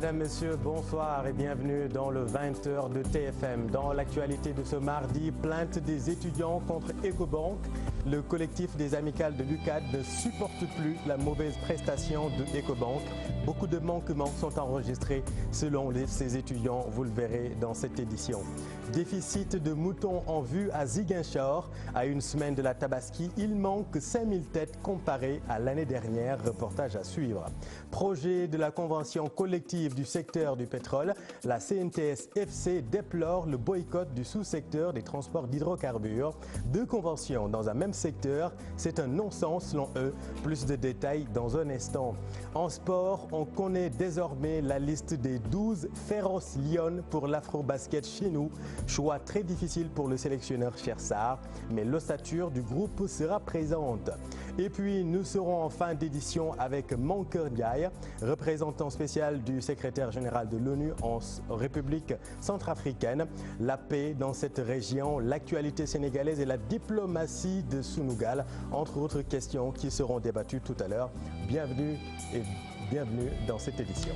Madame, Monsieur, bonsoir et bienvenue dans le 20h de TFM. Dans l'actualité de ce mardi, plainte des étudiants contre Ecobank. Le collectif des amicales de l'UCAD ne supporte plus la mauvaise prestation de Ecobank. Beaucoup de manquements sont enregistrés selon ces étudiants, vous le verrez dans cette édition. Déficit de moutons en vue à Ziguinchor. À une semaine de la Tabaski, il manque 5000 têtes comparées à l'année dernière. Reportage à suivre. Projet de la convention collective du secteur du pétrole, la CNTS-FC déplore le boycott du sous-secteur des transports d'hydrocarbures. Deux conventions dans un même secteur, c'est un non-sens selon eux. Plus de détails dans un instant. En sport, on connaît désormais la liste des 12 féroces lions pour l'afro-basket chez nous. Choix très difficile pour le sélectionneur Chersar, mais l'ossature du groupe sera présente. Et puis, nous serons en fin d'édition avec Mankeur Ndiaye, représentant spécial du secrétaire général de l'ONU en République centrafricaine. La paix dans cette région, l'actualité sénégalaise et la diplomatie de Sunugal, entre autres questions qui seront débattues tout à l'heure. Bienvenue dans cette édition.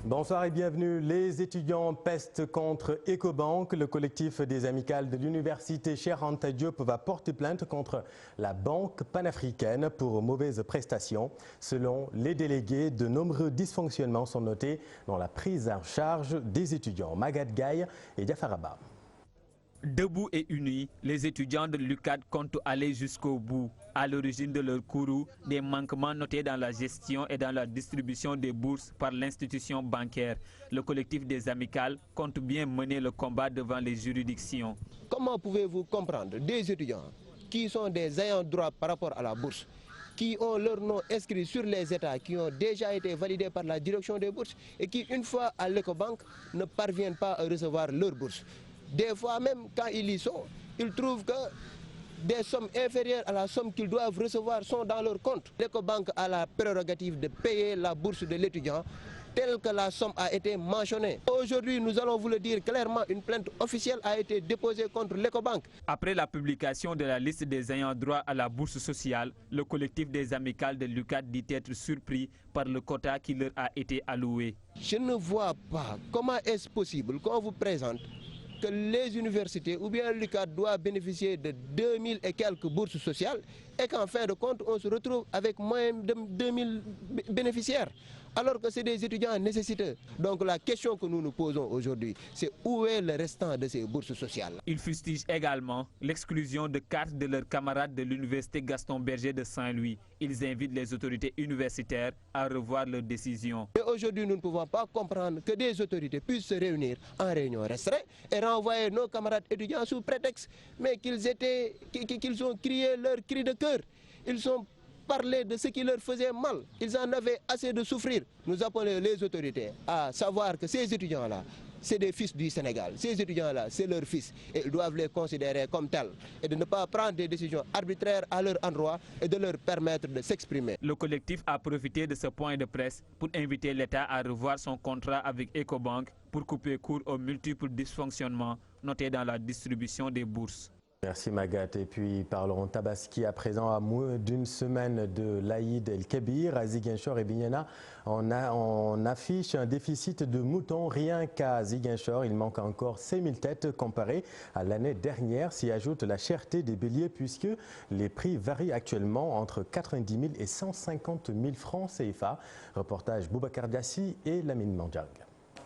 Bonsoir et bienvenue. Les étudiants pestent contre Ecobank. Le collectif des amicales de l'université Cheikh Anta Diop va porter plainte contre la banque panafricaine pour mauvaises prestations. Selon les délégués, de nombreux dysfonctionnements sont notés dans la prise en charge des étudiants. Magat Gaye et Diafaraba. Debout et unis, les étudiants de l'UCAD comptent aller jusqu'au bout. À l'origine de leur courroux, des manquements notés dans la gestion et dans la distribution des bourses par l'institution bancaire. Le collectif des amicales compte bien mener le combat devant les juridictions. Comment pouvez-vous comprendre des étudiants qui sont des ayants droit par rapport à la bourse, qui ont leur nom inscrit sur les états, qui ont déjà été validés par la direction des bourses et qui, une fois à l'Ecobank, ne parviennent pas à recevoir leur bourse? Des fois même, quand ils y sont, ils trouvent que des sommes inférieures à la somme qu'ils doivent recevoir sont dans leur compte. L'Ecobank a la prérogative de payer la bourse de l'étudiant telle que la somme a été mentionnée. Aujourd'hui, nous allons vous le dire clairement, une plainte officielle a été déposée contre l'Ecobank. Après la publication de la liste des ayants droit à la bourse sociale, le collectif des amicales de l'UCAD dit être surpris par le quota qui leur a été alloué. Je ne vois pas comment est-ce possible qu'on vous présente que les universités ou bien l'UCAD doit bénéficier de 2000 et quelques bourses sociales et qu'en fin de compte, on se retrouve avec moins de 2000 bénéficiaires, alors que c'est des étudiants nécessiteux. Donc la question que nous nous posons aujourd'hui, c'est où est le restant de ces bourses sociales? Ils fustigent également l'exclusion de cartes de leurs camarades de l'université Gaston Berger de Saint-Louis. Ils invitent les autorités universitaires à revoir leurs décisions. Et aujourd'hui, nous ne pouvons pas comprendre que des autorités puissent se réunir en réunion restreinte et renvoyer nos camarades étudiants sous prétexte mais qu'ils ont crié leur cri de cœur. Ils ont parlé de ce qui leur faisait mal. Ils en avaient assez de souffrir. Nous appelons les autorités à savoir que ces étudiants-là, c'est des fils du Sénégal. Ces étudiants-là, c'est leurs fils et ils doivent les considérer comme tels et de ne pas prendre des décisions arbitraires à leur endroit et de leur permettre de s'exprimer. Le collectif a profité de ce point de presse pour inviter l'État à revoir son contrat avec Ecobank pour couper court aux multiples dysfonctionnements notés dans la distribution des bourses. Merci Magat. Et puis parlons Tabaski à présent. À moins d'une semaine de l'Aïd El-Kébir, à Ziguinchor et Bignona, on affiche un déficit de moutons. Rien qu'à Ziguinchor, il manque encore 5000 têtes comparé à l'année dernière. S'y ajoute la cherté des béliers puisque les prix varient actuellement entre 90 000 et 150 000 francs CFA. Reportage Boubacar Diassi et Lamine Mandjang.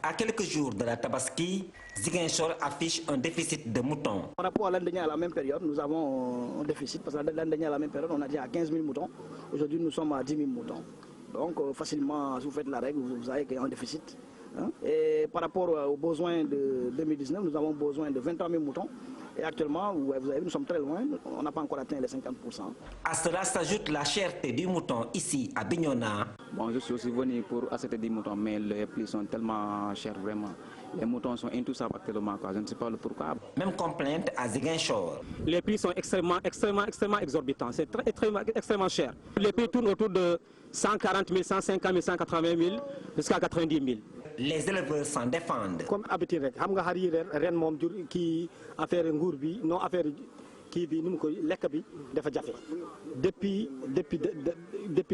À quelques jours de la Tabaski, Ziguinchor affiche un déficit de moutons. Par rapport à l'année dernière, à la même période, nous avons un déficit parce que l'année dernière, à la même période, on a dit à 15 000 moutons. Aujourd'hui, nous sommes à 10 000 moutons. Donc, facilement, si vous faites la règle, vous savez qu'il y a un déficit. Et par rapport aux besoins de 2019, nous avons besoin de 23 000 moutons. Et actuellement, vous avez vu, nous sommes très loin, on n'a pas encore atteint les 50%. À cela s'ajoute la cherté du mouton ici à Bignona. Bon, je suis aussi venu pour acheter des moutons, mais les prix sont tellement chers vraiment. Les moutons sont intouchables actuellement, je ne sais pas le pourquoi. Même complainte à Ziguinchor. Les prix sont extrêmement exorbitants, c'est extrêmement cher. Les prix tournent autour de 140 000, 150 000, 180 000 jusqu'à 90 000. les éleveurs s'en défendent. Comme habitude rek xam nga xar yi ren moom jur kii affaire nguur bi non affaire kii bi nu mu ko lekk bi dafa jafe depuis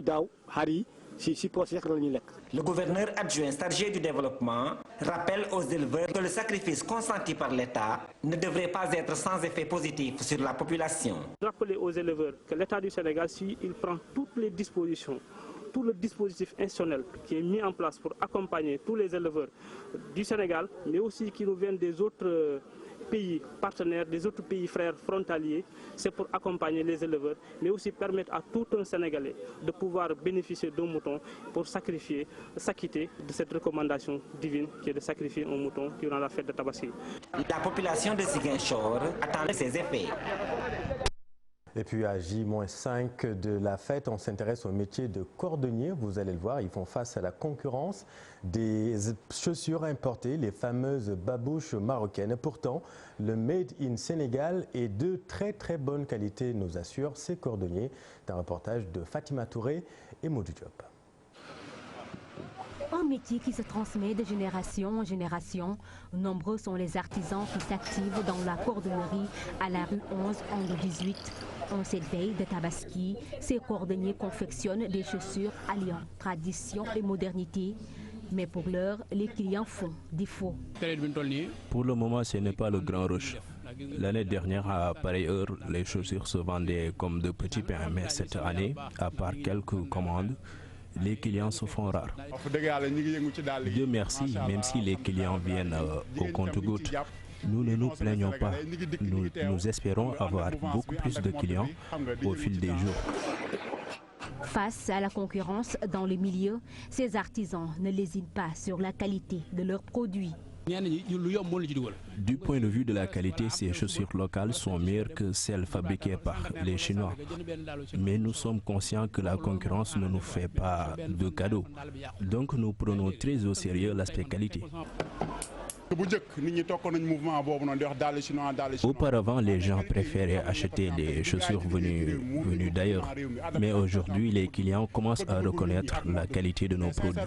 daaw xar yi si poche rek la ñuy lekk. Le gouverneur adjoint chargé du développement rappelle aux éleveurs que le sacrifice consenti par l'État ne devrait pas être sans effet positif sur la population. Rappeler aux éleveurs que l'État du Sénégal, il prend toutes les dispositions, tout le dispositif institutionnel qui est mis en place pour accompagner tous les éleveurs du Sénégal, mais aussi qui nous viennent des autres pays partenaires, des autres pays frères frontaliers, c'est pour accompagner les éleveurs, mais aussi permettre à tout un Sénégalais de pouvoir bénéficier d'un mouton pour s'acquitter de cette recommandation divine qui est de sacrifier un mouton durant la fête de Tabaski. La population de Ziguinchor attend ses effets. Et puis à J-5 de la fête, on s'intéresse au métier de cordonnier. Vous allez le voir, ils font face à la concurrence des chaussures importées, les fameuses babouches marocaines. Pourtant, le Made in Sénégal est de très bonne qualité, nous assure ces cordonniers. C'est un reportage de Fatima Touré et Modou Diop. Un métier qui se transmet de génération en génération. Nombreux sont les artisans qui s'activent dans la cordonnerie à la rue 11, angle 18. En cette veille de Tabaski, ces cordonniers confectionnent des chaussures alliant tradition et modernité. Mais pour l'heure, les clients font défaut. Pour le moment, ce n'est pas le grand rush. L'année dernière, à pareille heure, les chaussures se vendaient comme de petits pains. Mais cette année, à part quelques commandes, les clients se font rares. Dieu merci, même si les clients viennent au compte-gouttes, nous ne nous plaignons pas. Nous espérons avoir beaucoup plus de clients au fil des jours. Face à la concurrence dans les milieux, ces artisans ne lésinent pas sur la qualité de leurs produits. Du point de vue de la qualité, ces chaussures locales sont meilleures que celles fabriquées par les Chinois. Mais nous sommes conscients que la concurrence ne nous fait pas de cadeaux. Donc nous prenons très au sérieux l'aspect qualité. Auparavant, les gens préféraient acheter les chaussures venues d'ailleurs. Mais aujourd'hui, les clients commencent à reconnaître la qualité de nos produits.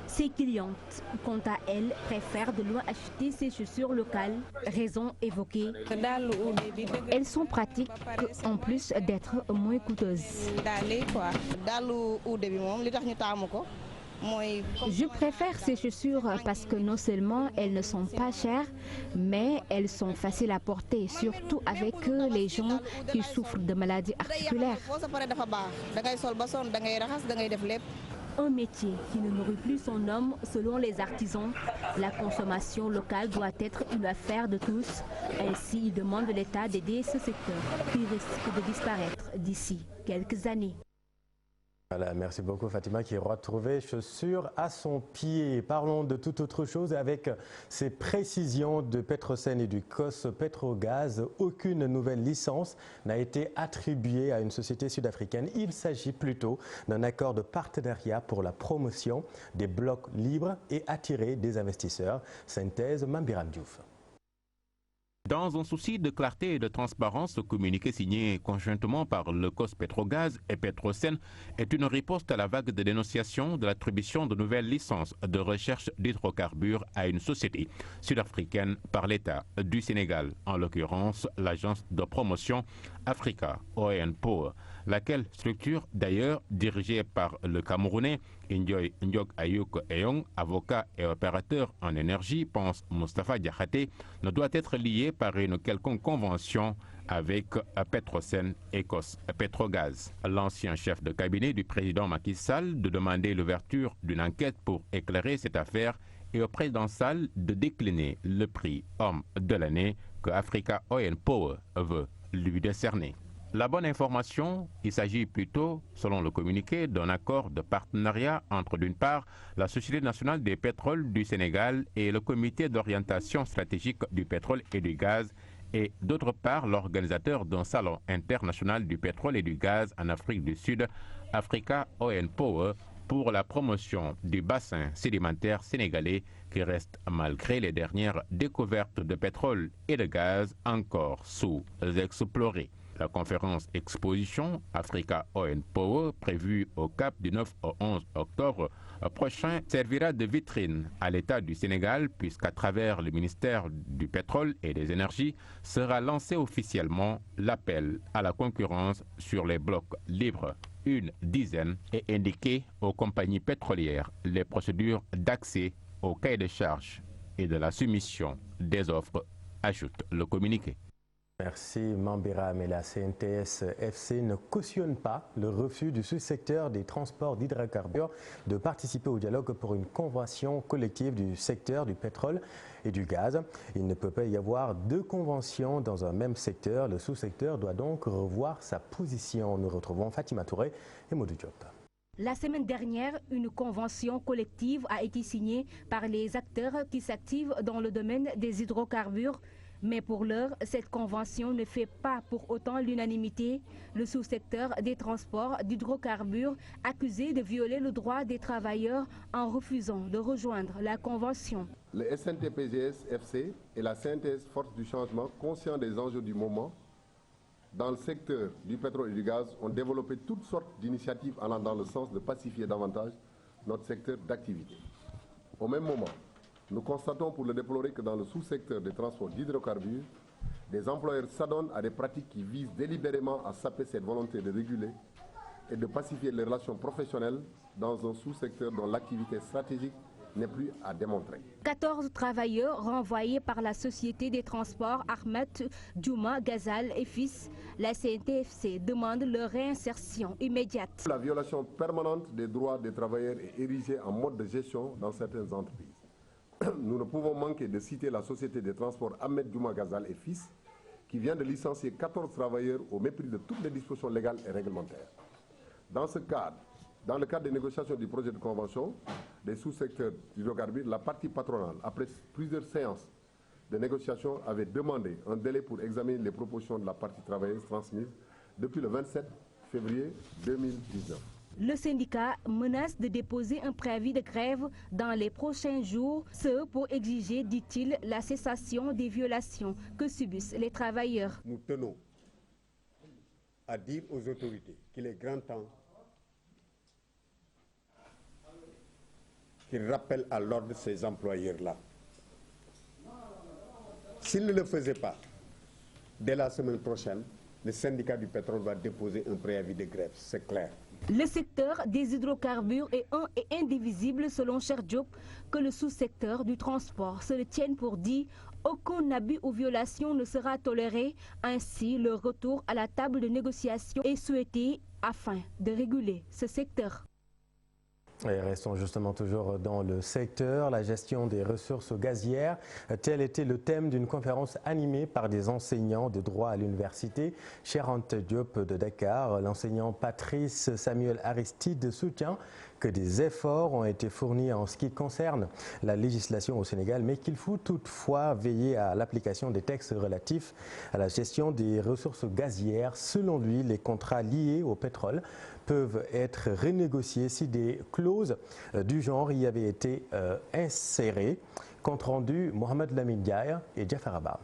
Ces clientes, quant à elles, préfèrent de loin acheter ces chaussures locales. Raison évoquée. Elles sont pratiques en plus d'être moins coûteuses. Je préfère ces chaussures parce que non seulement elles ne sont pas chères, mais elles sont faciles à porter, surtout avec les gens qui souffrent de maladies articulaires. Un métier qui ne nourrit plus son homme selon les artisans. La consommation locale doit être une affaire de tous. Ainsi, ils demandent l'État d'aider ce secteur qui risque de disparaître d'ici quelques années. Voilà, merci beaucoup Fatima qui retrouvait chaussures à son pied. Parlons de toute autre chose avec ces précisions de Petrosen et du COS Petrogaz. Aucune nouvelle licence n'a été attribuée à une société sud-africaine. Il s'agit plutôt d'un accord de partenariat pour la promotion des blocs libres et attirer des investisseurs. Synthèse Mambiram Diouf. Dans un souci de clarté et de transparence, ce communiqué signé conjointement par le COS Petrogaz et Petrosen est une riposte à la vague de dénonciation de l'attribution de nouvelles licences de recherche d'hydrocarbures à une société sud-africaine par l'État du Sénégal, en l'occurrence l'agence de promotion Africa ON Power, laquelle structure d'ailleurs dirigée par le Camerounais Indjoy Ndjog Ayouk Eyong, avocat et opérateur en énergie, pense Moustapha Diakhaté, ne doit être liée par une quelconque convention avec Petrosen et COS Petrogaz. L'ancien chef de cabinet du président Macky Sall de demander l'ouverture d'une enquête pour éclairer cette affaire et au président Sall de décliner le prix homme de l'année que Africa Oil Power veut lui décerner. La bonne information, il s'agit plutôt, selon le communiqué, d'un accord de partenariat entre d'une part la Société nationale des pétroles du Sénégal et le comité d'orientation stratégique du pétrole et du gaz et d'autre part l'organisateur d'un salon international du pétrole et du gaz en Afrique du Sud, Africa Oil Power, pour la promotion du bassin sédimentaire sénégalais qui reste, malgré les dernières découvertes de pétrole et de gaz, encore sous-exploré. La conférence exposition Africa Oil Power, prévue au Cap du 9 au 11 octobre prochain, servira de vitrine à l'État du Sénégal, puisqu'à travers le ministère du Pétrole et des Énergies sera lancé officiellement l'appel à la concurrence sur les blocs libres. Une dizaine est indiquée aux compagnies pétrolières les procédures d'accès au cahier de charges et de la soumission des offres, ajoute le communiqué. Merci Mambira, mais la CNTS-FC ne cautionne pas le refus du sous-secteur des transports d'hydrocarbures de participer au dialogue pour une convention collective du secteur du pétrole et du gaz. Il ne peut pas y avoir deux conventions dans un même secteur. Le sous-secteur doit donc revoir sa position. Nous retrouvons Fatima Touré et Modou Diop. La semaine dernière, une convention collective a été signée par les acteurs qui s'activent dans le domaine des hydrocarbures. Mais pour l'heure, cette convention ne fait pas pour autant l'unanimité. Le sous-secteur des transports d'hydrocarbures accusé de violer le droit des travailleurs en refusant de rejoindre la convention. Le SNTPGS-FC et la CNTS Force du Changement, conscients des enjeux du moment, dans le secteur du pétrole et du gaz, ont développé toutes sortes d'initiatives allant dans le sens de pacifier davantage notre secteur d'activité. Au même moment, nous constatons pour le déplorer que dans le sous-secteur des transports d'hydrocarbures, des employeurs s'adonnent à des pratiques qui visent délibérément à saper cette volonté de réguler et de pacifier les relations professionnelles dans un sous-secteur dont l'activité stratégique n'est plus à démontrer. 14 travailleurs renvoyés par la Société des transports Ahmed Djouma Ghazal et fils. La CNTFC demande leur réinsertion immédiate. La violation permanente des droits des travailleurs est érigée en mode de gestion dans certaines entreprises. Nous ne pouvons manquer de citer la Société des transports Ahmed Djouma Ghazal et fils, qui vient de licencier 14 travailleurs au mépris de toutes les dispositions légales et réglementaires. Dans le cadre des négociations du projet de convention des sous-secteurs d'hydrocarbures, la partie patronale, après plusieurs séances de négociations, avait demandé un délai pour examiner les propositions de la partie travailleuse transmises depuis le 27 février 2019. Le syndicat menace de déposer un préavis de grève dans les prochains jours, ce pour exiger, dit-il, la cessation des violations que subissent les travailleurs. Nous tenons à dire aux autorités qu'il est grand temps qu'ils rappellent à l'ordre ces employeurs-là. S'ils ne le faisaient pas, dès la semaine prochaine, le syndicat du pétrole va déposer un préavis de grève, c'est clair. Le secteur des hydrocarbures est un et indivisible selon Cheikh Diop, que le sous-secteur du transport se le tienne pour dit. Aucun abus ou violation ne sera toléré. Ainsi, le retour à la table de négociation est souhaité afin de réguler ce secteur. Et restons justement toujours dans le secteur, la gestion des ressources gazières. Tel était le thème d'une conférence animée par des enseignants de droit à l'université Cheikh Anta Diop de Dakar. L'enseignant Patrice Samuel Aristide soutient que des efforts ont été fournis en ce qui concerne la législation au Sénégal, mais qu'il faut toutefois veiller à l'application des textes relatifs à la gestion des ressources gazières. Selon lui, les contrats liés au pétrole peuvent être renégociés si des clauses du genre y avaient été insérées. Compte rendu, Mohamed Lamine Diaye et Jafar Abba.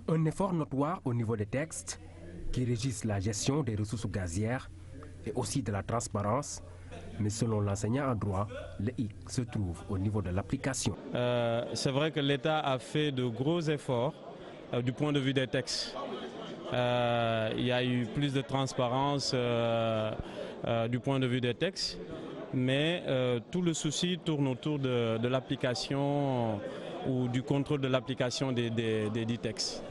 Un effort notoire au niveau des textes qui régissent la gestion des ressources gazières et aussi de la transparence. Mais selon l'enseignant en droit, le hic se trouve au niveau de l'application. C'est vrai que l'État a fait de gros efforts du point de vue des textes. Il y a eu plus de transparence du point de vue des textes, mais tout le souci tourne autour de l'application ou du contrôle de l'application des dits textes.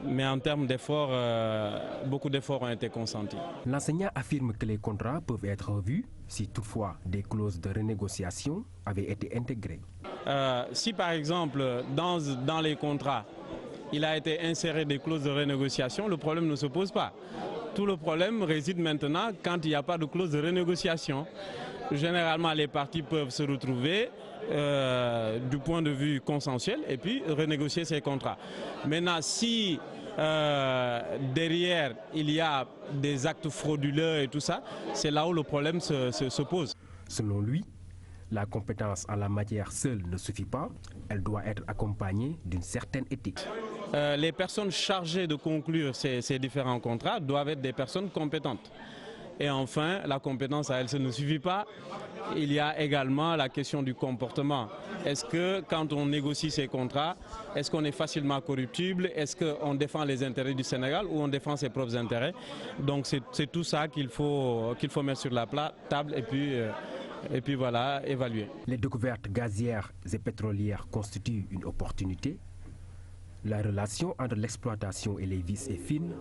Mais en termes d'efforts, beaucoup d'efforts ont été consentis. L'enseignant affirme que les contrats peuvent être revus si toutefois des clauses de renégociation avaient été intégrées. Si par exemple dans les contrats, il a été inséré des clauses de renégociation, le problème ne se pose pas. Tout le problème réside maintenant quand il n'y a pas de clause de renégociation. Généralement, les parties peuvent se retrouver du point de vue consensuel et puis renégocier ces contrats. Maintenant, si derrière il y a des actes frauduleux et tout ça, c'est là où le problème se pose. Selon lui, la compétence en la matière seule ne suffit pas, elle doit être accompagnée d'une certaine éthique. les personnes chargées de conclure ces différents contrats doivent être des personnes compétentes. Et enfin, la compétence à elle, ça ne suffit pas. Il y a également la question du comportement. Est-ce que quand on négocie ces contrats, est-ce qu'on est facilement corruptible? Est-ce qu'on défend les intérêts du Sénégal ou on défend ses propres intérêts? Donc c'est tout ça qu'il faut mettre sur la table et puis voilà, évaluer. Les découvertes gazières et pétrolières constituent une opportunité. La relation entre l'exploitation et les vices est fine.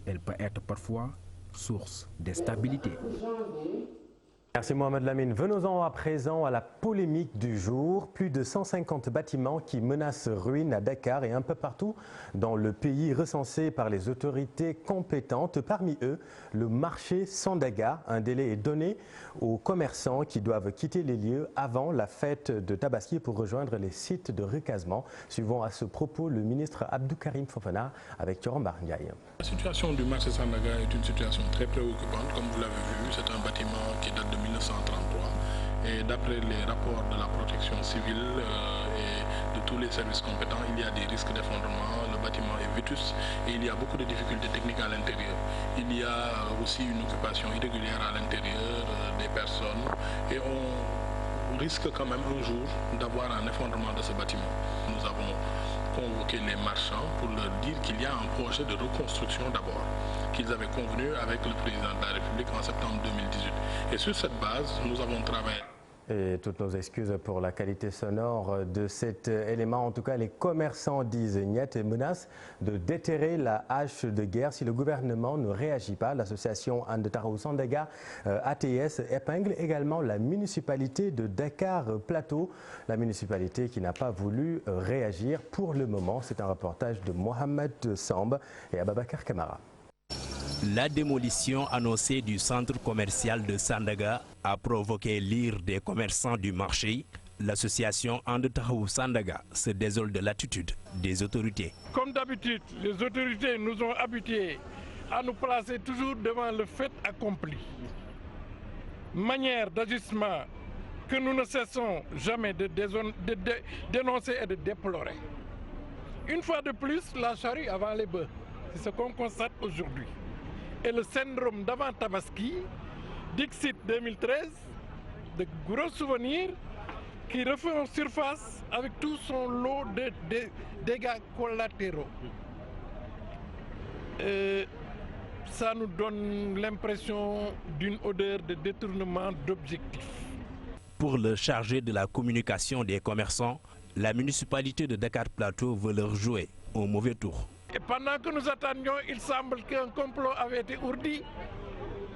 Elle peut être parfois source d'instabilité. Merci Mohamed Lamine. Venons-en à présent à la polémique du jour. Plus de 150 bâtiments qui menacent ruine à Dakar et un peu partout dans le pays recensés par les autorités compétentes. Parmi eux, le marché Sandaga. Un délai est donné aux commerçants qui doivent quitter les lieux avant la fête de Tabaski pour rejoindre les sites de recasement. Suivant à ce propos le ministre Abdou Karim Fofana avec Thuram Barndiaye. La situation du marché Sandaga est une situation très préoccupante. Comme vous l'avez vu, c'est un bâtiment qui date de 1933 et d'après les rapports de la protection civile et de tous les services compétents, il y a des risques d'effondrement, le bâtiment est vétuste et il y a beaucoup de difficultés techniques à l'intérieur. Il y a aussi une occupation irrégulière à l'intérieur des personnes et on risque quand même un jour d'avoir un effondrement de ce bâtiment. Nous avons convoqué les marchands pour leur dire qu'il y a un projet de reconstruction d'abord, qu'ils avaient convenu avec le président de la République en septembre 2018. Et sur cette base, nous avons travaillé. Et toutes nos excuses pour la qualité sonore de cet élément. En tout cas, les commerçants disent niet et menacent de déterrer la hache de guerre si le gouvernement ne réagit pas. L'association And Taxawu Sandaga ATS épingle également la municipalité de Dakar Plateau. La municipalité qui n'a pas voulu réagir pour le moment. C'est un reportage de Mohamed Samb et Ababakar Kamara. La démolition annoncée du centre commercial de Sandaga a provoqué l'ire des commerçants du marché. L'association And Taxawu Sandaga se désole de l'attitude des autorités. Comme d'habitude, les autorités nous ont habitués à nous placer toujours devant le fait accompli. Manière d'ajustement que nous ne cessons jamais de dénoncer et de déplorer. Une fois de plus, la charrue avant les bœufs. C'est ce qu'on constate aujourd'hui. Et le syndrome d'avant Tabaski, Dixit 2013, de gros souvenirs qui refont surface avec tout son lot de dégâts collatéraux. Ça nous donne l'impression d'une odeur de détournement d'objectifs. Pour le chargé de la communication des commerçants, la municipalité de Dakar Plateau veut leur jouer au mauvais tour. Et pendant que nous attendions, il semble qu'un complot avait été ourdi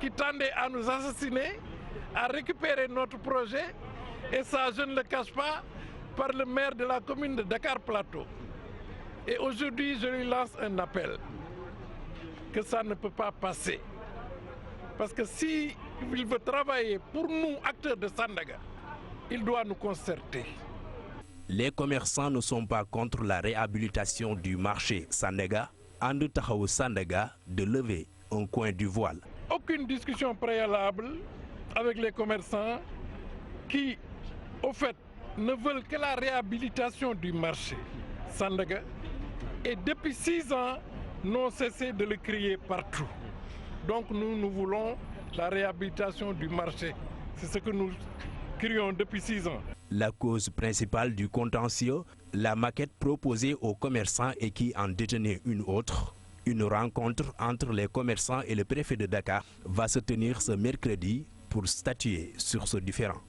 qui tendait à nous assassiner, à récupérer notre projet, et ça, je ne le cache pas, par le maire de la commune de Dakar Plateau. Et aujourd'hui, je lui lance un appel, que ça ne peut pas passer. Parce que s'il veut travailler pour nous, acteurs de Sandaga, il doit nous concerter. Les commerçants ne sont pas contre la réhabilitation du marché Sandaga. And Taxawu Sandaga de lever un coin du voile. Aucune discussion préalable avec les commerçants qui, au fait, ne veulent que la réhabilitation du marché Sandaga. Et depuis 6 ans, n'ont cessé de le crier partout. Donc nous voulons la réhabilitation du marché. C'est ce que nous crions depuis 6 ans. La cause principale du contentieux, la maquette proposée aux commerçants et qui en détenait une autre. Une rencontre entre les commerçants et le préfet de Dakar va se tenir ce mercredi pour statuer sur ce différend.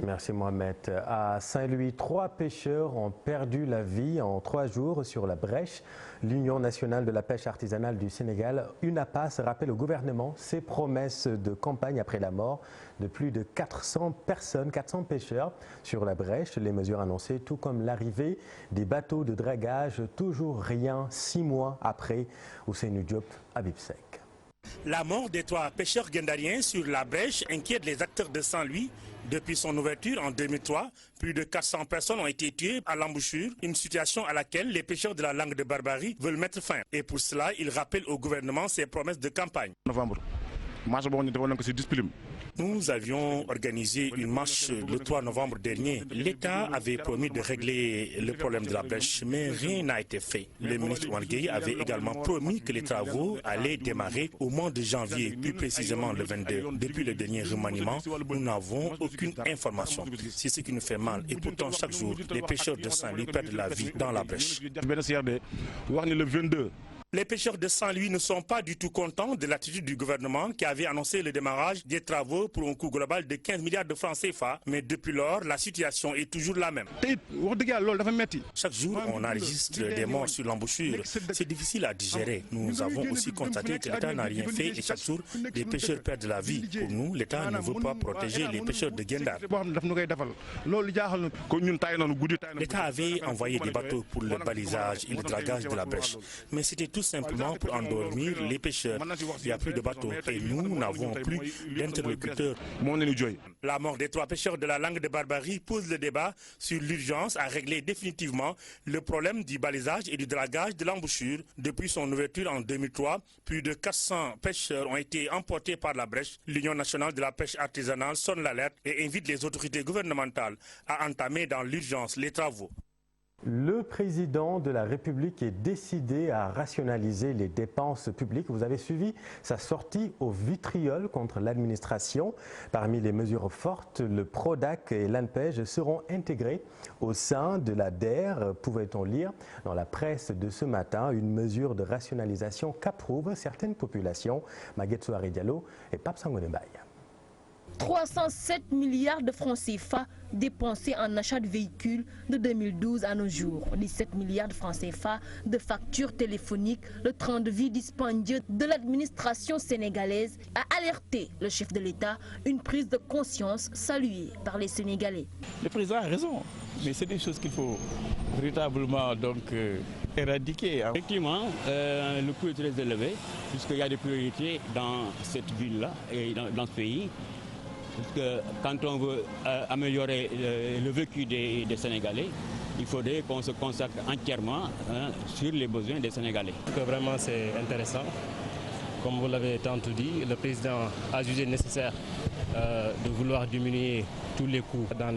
Merci Mohamed. À Saint-Louis, 3 pêcheurs ont perdu la vie en 3 jours sur la Brèche. L'Union nationale de la pêche artisanale du Sénégal, UNAPAS, rappelle au gouvernement ses promesses de campagne après la mort de plus de 400 personnes, 400 pêcheurs sur la Brèche. Les mesures annoncées, tout comme l'arrivée des bateaux de dragage, toujours rien 6 mois après. Ousseynou Diop, Habib Sek. La mort des 3 pêcheurs guindariens sur la Brèche inquiète les acteurs de Saint-Louis. Depuis son ouverture en 2003, plus de 400 personnes ont été tuées à l'embouchure, une situation à laquelle les pêcheurs de la langue de Barbarie veulent mettre fin. Et pour cela, ils rappellent au gouvernement ses promesses de campagne. Novembre, marché boo ñu defoon nañ ko ci discipline Nous avions organisé une marche le 3 novembre dernier. L'État avait promis de régler le problème de la brèche, mais rien n'a été fait. Le ministre Oumar Gueye avait également promis que les travaux allaient démarrer au mois de janvier, plus précisément le 22. Depuis le dernier remaniement, nous n'avons aucune information. C'est ce qui nous fait mal. Et pourtant, chaque jour, les pêcheurs de Saint-Louis perdent la vie dans la brèche. Les pêcheurs de Saint-Louis ne sont pas du tout contents de l'attitude du gouvernement qui avait annoncé le démarrage des travaux pour un coût global de 15 milliards de francs CFA. Mais depuis lors, la situation est toujours la même. Chaque jour, on enregistre des morts sur l'embouchure. C'est difficile à digérer. Nous avons aussi constaté que l'État n'a rien fait et chaque jour, les pêcheurs perdent la vie. Pour nous, l'État ne veut pas protéger les pêcheurs de Guet-Ndar. L'État avait envoyé des bateaux pour le balisage et le dragage de la brèche. Mais c'était tout simplement pour endormir les pêcheurs. Il n'y a plus de bateaux et nous n'avons plus d'interlocuteurs. La mort des 3 pêcheurs de la Langue de Barbarie pose le débat sur l'urgence à régler définitivement le problème du balisage et du dragage de l'embouchure. Depuis son ouverture en 2003, plus de 400 pêcheurs ont été emportés par la brèche. L'Union nationale de la pêche artisanale sonne l'alerte et invite les autorités gouvernementales à entamer dans l'urgence les travaux. Le président de la République est décidé à rationaliser les dépenses publiques. Vous avez suivi sa sortie au vitriol contre l'administration. Parmi les mesures fortes, le PRODAC et l'ANPEJ seront intégrés au sein de la DER. Pouvait-on lire dans la presse de ce matin une mesure de rationalisation qu'approuvent certaines populations. Maguette Souare Diallo et Pape Sangone Mbaye. 307 milliards de francs CFA dépensés en achat de véhicules de 2012 à nos jours. 17 milliards de francs CFA de factures téléphoniques. Le train de vie dispendieux de l'administration sénégalaise a alerté le chef de l'État, une prise de conscience saluée par les Sénégalais. Le président a raison, mais c'est des choses qu'il faut véritablement éradiquer. Effectivement, le coût est très élevé, puisqu'il y a des priorités dans cette ville-là et dans ce pays. Parce que quand on veut améliorer le vécu des Sénégalais, il faudrait qu'on se consacre entièrement sur les besoins des Sénégalais. Vraiment, c'est intéressant. Comme vous l'avez tantôt dit, le président a jugé nécessaire de vouloir diminuer tous les coûts dans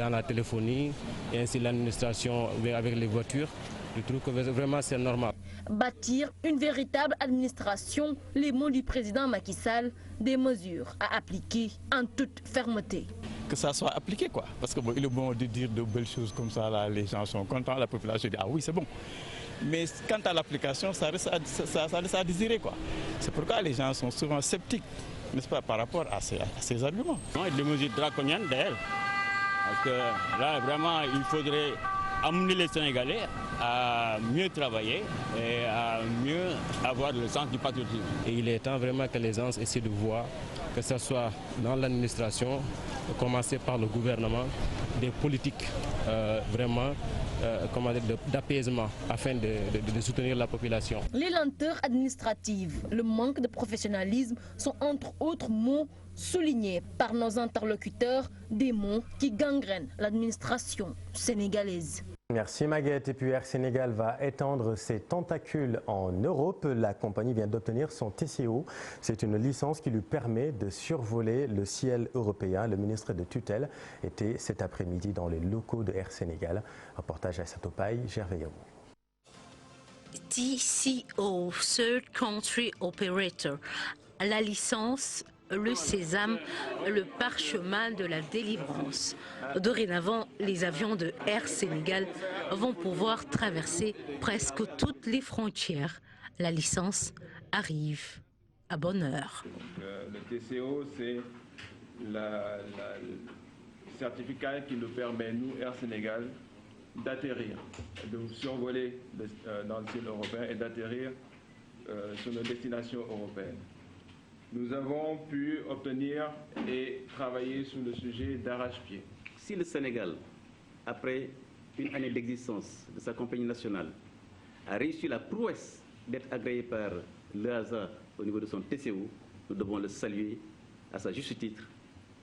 la téléphonie et ainsi l'administration avec les voitures. Je trouve que vraiment c'est normal. Bâtir une véritable administration, les mots du président Macky Sall, des mesures à appliquer en toute fermeté. Que ça soit appliqué quoi, parce que il est bon de dire de belles choses comme ça, là, les gens sont contents, la population dit ah oui c'est bon. Mais quant à l'application, ça reste à désirer quoi. C'est pourquoi les gens sont souvent sceptiques, n'est-ce pas, par rapport à ces arguments. Non, des mesures draconiennes d'ailleurs, parce que là vraiment il faudrait amener les Sénégalais à mieux travailler et à mieux avoir le sens du patriotisme. Et il est temps vraiment que les gens essaient de voir, que ce soit dans l'administration, commencer par le gouvernement, des politiques d'apaisement afin de soutenir la population. Les lenteurs administratives, le manque de professionnalisme sont entre autres mots soulignés par nos interlocuteurs, des mots qui gangrènent l'administration sénégalaise. Merci Maguette. Et puis Air Sénégal va étendre ses tentacules en Europe. La compagnie vient d'obtenir son TCO. C'est une licence qui lui permet de survoler le ciel européen. Le ministre de tutelle était cet après-midi dans les locaux de Air Sénégal. Reportage à Satopaï, Gervais Yamou. TCO, Third Country Operator. La licence, le sésame, le parchemin de la délivrance. Dorénavant, les avions de Air Sénégal vont pouvoir traverser presque toutes les frontières. La licence arrive à bonne heure. Le TCO, c'est le certificat qui nous permet, nous, Air Sénégal, d'atterrir, de survoler dans le ciel européen et d'atterrir sur nos destinations européennes. Nous avons pu obtenir et travailler sur le sujet d'arrache-pied. Si le Sénégal, après une année d'existence de sa compagnie nationale, a réussi la prouesse d'être agréé par l'EASA au niveau de son TCO, nous devons le saluer à sa juste titre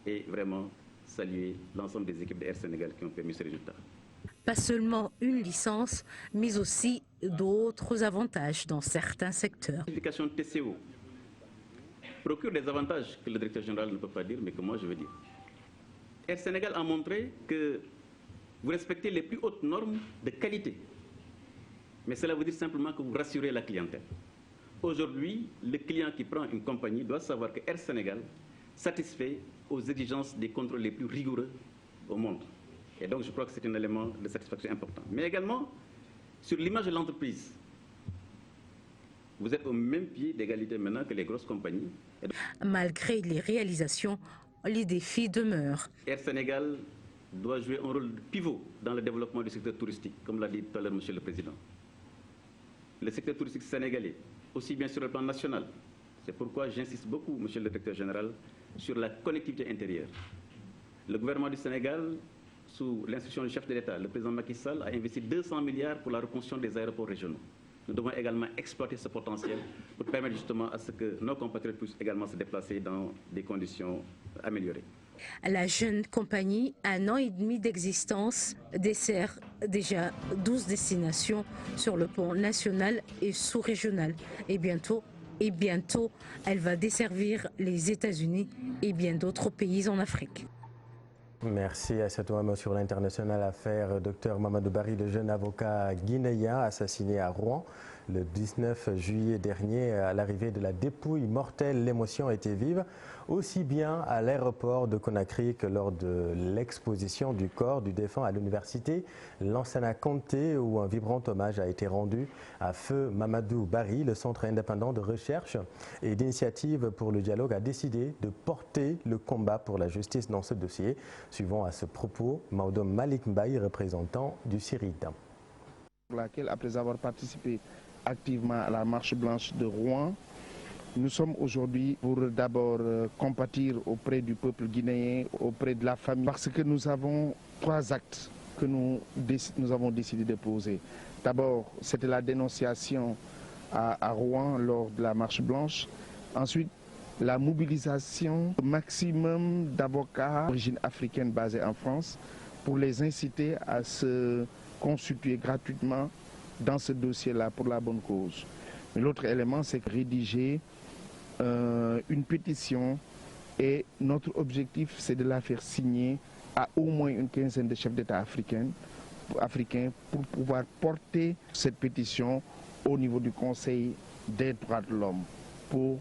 et vraiment saluer l'ensemble des équipes de Air Sénégal qui ont permis ce résultat. Pas seulement une licence, mais aussi d'autres avantages dans certains secteurs. La certification TCO procure des avantages que le directeur général ne peut pas dire, mais que moi je veux dire. Air Sénégal a montré que vous respectez les plus hautes normes de qualité. Mais cela veut dire simplement que vous rassurez la clientèle. Aujourd'hui, le client qui prend une compagnie doit savoir que Air Sénégal satisfait aux exigences des contrôles les plus rigoureux au monde. Et donc je crois que c'est un élément de satisfaction important. Mais également, sur l'image de l'entreprise, vous êtes au même pied d'égalité maintenant que les grosses compagnies. Malgré les réalisations, les défis demeurent. Air Sénégal doit jouer un rôle pivot dans le développement du secteur touristique, comme l'a dit tout à l'heure Monsieur le Président. Le secteur touristique sénégalais, aussi bien sur le plan national. C'est pourquoi j'insiste beaucoup, Monsieur le Directeur Général, sur la connectivité intérieure. Le gouvernement du Sénégal, sous l'instruction du chef de l'État, le président Macky Sall, a investi 200 milliards pour la reconstruction des aéroports régionaux. Nous devons également exploiter ce potentiel pour permettre justement à ce que nos compatriotes puissent également se déplacer dans des conditions améliorées. La jeune compagnie, 1 an et demi d'existence, dessert déjà 12 destinations sur le plan national et sous-régional. Et bientôt, elle va desservir les États-Unis et bien d'autres pays en Afrique. Merci à cette homme sur l'international affaire Dr Mamadou Barry, le jeune avocat guinéen assassiné à Rouen le 19 juillet dernier. À l'arrivée de la dépouille mortelle, l'émotion était vive, aussi bien à l'aéroport de Conakry que lors de l'exposition du corps du défunt à l'université Lansana Conté, où un vibrant hommage a été rendu à feu Mamadou Barry. Le Centre indépendant de recherche et d'initiative pour le dialogue a décidé de porter le combat pour la justice dans ce dossier. Suivant à ce propos, Maodo Malik Mbaye, représentant du CIRID. Pour laquelle, après avoir participé activement à la marche blanche de Rouen, nous sommes aujourd'hui pour d'abord compatir auprès du peuple guinéen, auprès de la famille, parce que nous avons 3 actes que nous avons décidé de poser. D'abord, c'était la dénonciation à Rouen lors de la marche blanche. Ensuite, la mobilisation au maximum d'avocats d'origine africaine basés en France pour les inciter à se constituer gratuitement dans ce dossier-là pour la bonne cause. L'autre élément, c'est rédiger une pétition et notre objectif, c'est de la faire signer à au moins une quinzaine de chefs d'État africains pour pouvoir porter cette pétition au niveau du Conseil des droits de l'homme pour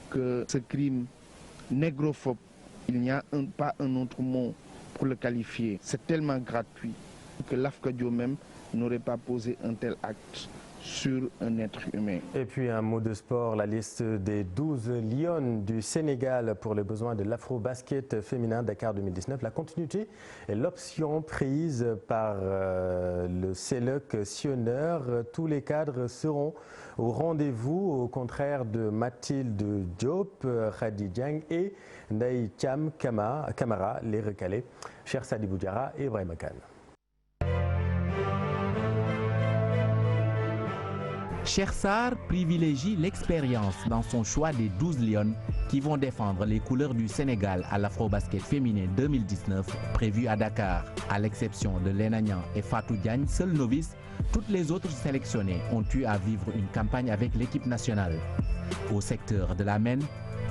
que ce crime négrophobe, il n'y a pas un autre mot pour le qualifier. C'est tellement gratuit que l'AFCADIO même n'aurait pas posé un tel acte sur un être humain. Et puis un mot de sport, la liste des 12 Lions du Sénégal pour les besoins de l'afro-basket féminin Dakar 2019. La continuité est l'option prise par le CELEC Sionneur. Tous les cadres seront au rendez-vous, au contraire de Mathilde Diop, Khadi Diang et Ndaï Cham Kamara, les recalés, Cher Sadibou Diarra et Ibrahim Khan. Chersar privilégie l'expérience dans son choix des 12 Lions qui vont défendre les couleurs du Sénégal à l'Afro-Basket féminin 2019 prévu à Dakar. À l'exception de Lena Niang et Fatou Diagne, seuls novices, toutes les autres sélectionnées ont eu à vivre une campagne avec l'équipe nationale. Au secteur de la MEN,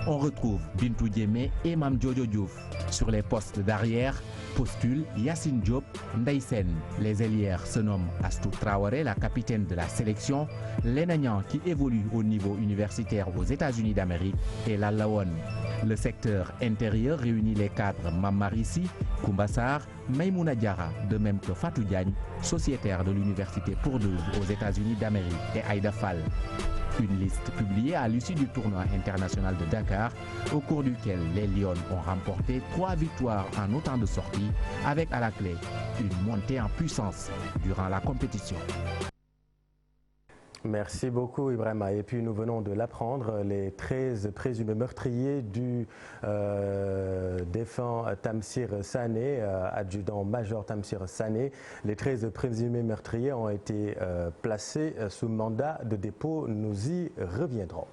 on retrouve Bintou Diémé et Mam Jojo Diouf. Sur les postes d'arrière, postule Yassine Diop, Ndaï Sen. Les ailières se nomment Astou Traoré, la capitaine de la sélection, Lena Niang qui évolue au niveau universitaire aux États-Unis d'Amérique et Lalawan. Le secteur intérieur réunit les cadres Mamarissi, Koumbassar, Maïmouna Diarra, de même que Fatou Diagne, sociétaire de l'université Purdue aux États-Unis d'Amérique, et Aïda Fall. Une liste publiée à l'issue du tournoi international de Dakar, au cours duquel les Lions ont remporté 3 victoires en autant de sorties, avec à la clé une montée en puissance durant la compétition. Merci beaucoup Ibrahima. Et puis nous venons de l'apprendre, les 13 présumés meurtriers du défunt Tamsir Sané, adjudant-major Tamsir Sané. Les 13 présumés meurtriers ont été placés sous mandat de dépôt. Nous y reviendrons.